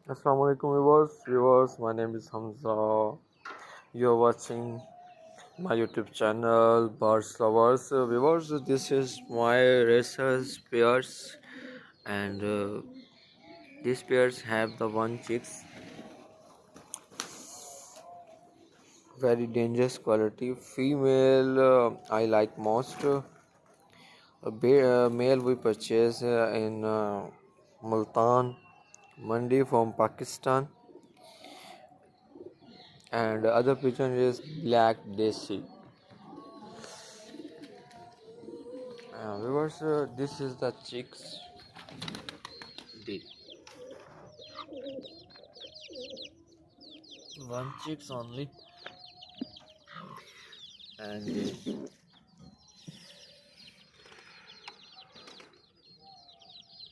Assalamualaikum viewers. My name is Hamza. You're watching my YouTube channel, Birds Lovers. Viewers, this is my racers pairs, and these pairs have the one chicks, very dangerous quality. Female, I like most. Male we purchase in Multan, Mandi from Pakistan, and other pigeon is black desi. Viewers, this is the chicks. The one chicks only, and